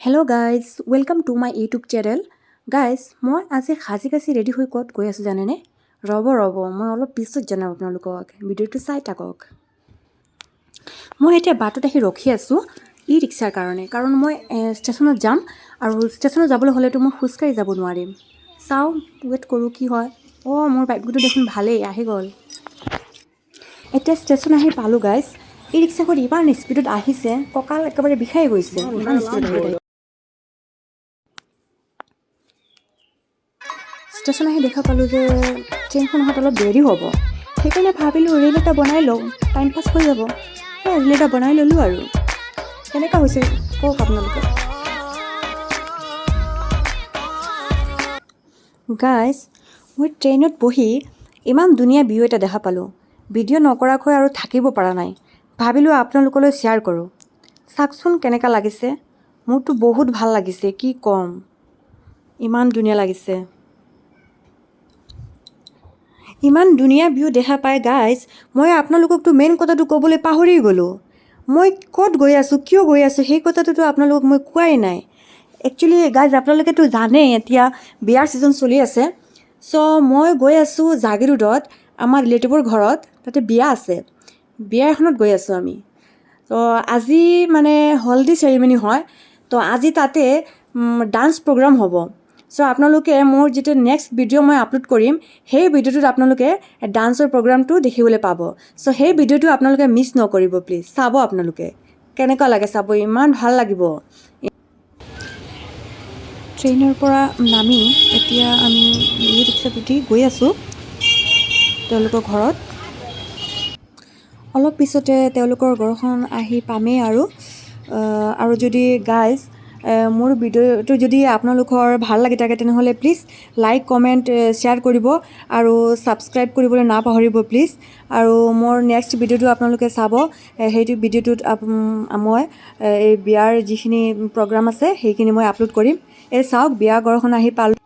Hello guys, welcome to my YouTube channel. Guys, মই আজি খাজি কাছি ৰেডি হৈ ক'ত গৈ আছোঁ জানেনে? ৰ'ব মই অলপ পিছত জনাম আপোনালোকক। ভিডিঅ'টো চাই থাকক। মই এতিয়া বাটত আহি ৰখি আছোঁ ই ৰিক্সাৰ কাৰণে, কাৰণ মই ষ্টেচনত যাম আৰু ষ্টেচনত যাবলৈ হ'লেতো মই খোজকাঢ়ি যাব নোৱাৰিম। চাওঁ ৱেইট কৰোঁ কি হয়। মোৰ বাইকটো দেখোন ভালেই আহি গ'ল। এতিয়া ষ্টেচন আহি পালোঁ গাইজ। ই ৰিক্সাখন ইমান স্পীডত আহিছে, কঁকাল একেবাৰে বিষাই গৈছে ইমান স্পীডত আহি। ষ্টেচন আহি দেখা পালোঁ যে ট্ৰেইনখন অহাত অলপ দেৰি হ'ব, সেইকাৰণে ভাবিলোঁ ৰিল এটা বনাই লওঁ, টাইম পাছ হৈ যাব। ৰিল এটা বনাই ল'লোঁ আৰু। কেনেকুৱা হৈছে কওক আপোনালোকে। গাইজ, মই ট্ৰেইনত বহি ইমান ধুনীয়া ভিউ এটা দেখা পালোঁ। ভিডিঅ' নকৰাকৈ আৰু থাকিব পৰা নাই, ভাবিলোঁ আপোনালোকলৈ শ্বেয়াৰ কৰোঁ। চাওকচোন কেনেকুৱা লাগিছে। মোৰতো বহুত ভাল লাগিছে, কি ক'ম, ইমান ধুনীয়া লাগিছে। ইমান ধুনীয়া ভিউ দেখা পাই গাইজ, মই আপোনালোককতো মেইন কথাটো ক'বলৈ পাহৰি গ'লোঁ। মই ক'ত গৈ আছোঁ, কিয় গৈ আছোঁ, সেই কথাটোতো আপোনালোকক মই কোৱাই নাই। একচুৱেলি গাইজ আপোনালোকেতো জানেই এতিয়া বিয়াৰ ছিজন চলি আছে। চ' মই গৈ আছোঁ জাগিৰোডত, আমাৰ ৰিলেটিভৰ ঘৰত, তাতে বিয়া আছে। বিয়া এখনত গৈ আছোঁ আমি। ত' আজি মানে হলদি চেৰিমনি হয়। ত' আজি তাতে ডান্স প্ৰগ্ৰাম হ'ব। চ' আপোনালোকে মোৰ যিটো নেক্সট ভিডিঅ' মই আপলোড কৰিম, সেই ভিডিঅ'টোত আপোনালোকে ডান্সৰ প্ৰগ্ৰামটো দেখিবলৈ পাব। চ' সেই ভিডিঅ'টো আপোনালোকে মিছ নকৰিব প্লিজ, চাব আপোনালোকে। কেনেকুৱা লাগে চাব, ইমান ভাল লাগিব। ট্ৰেইনৰ পৰা নামি এতিয়া আমি ই ৰিক্সাত উঠি গৈ আছোঁ তেওঁলোকৰ ঘৰত। অলপ পিছতে তেওঁলোকৰ ঘৰখন আহি পামেই আৰু যদি গাইজ মোৰ ভিডিঅ'টো যদি আপোনালোকৰ ভাল লাগি থাকে তেনেহ'লে প্লিজ লাইক কমেণ্ট শ্বেয়াৰ কৰিব আৰু ছাবস্ক্ৰাইব কৰিবলৈ নাপাহৰিব প্লিজ। আৰু মোৰ নেক্সট ভিডিঅ'টো আপোনালোকে চাব। সেইটো ভিডিঅ'টোত মই এই বিয়াৰ যিখিনি প্ৰগ্ৰাম আছে সেইখিনি মই আপলোড কৰিম। এই চাওক বিয়া ঘৰখন আহি পালোঁ।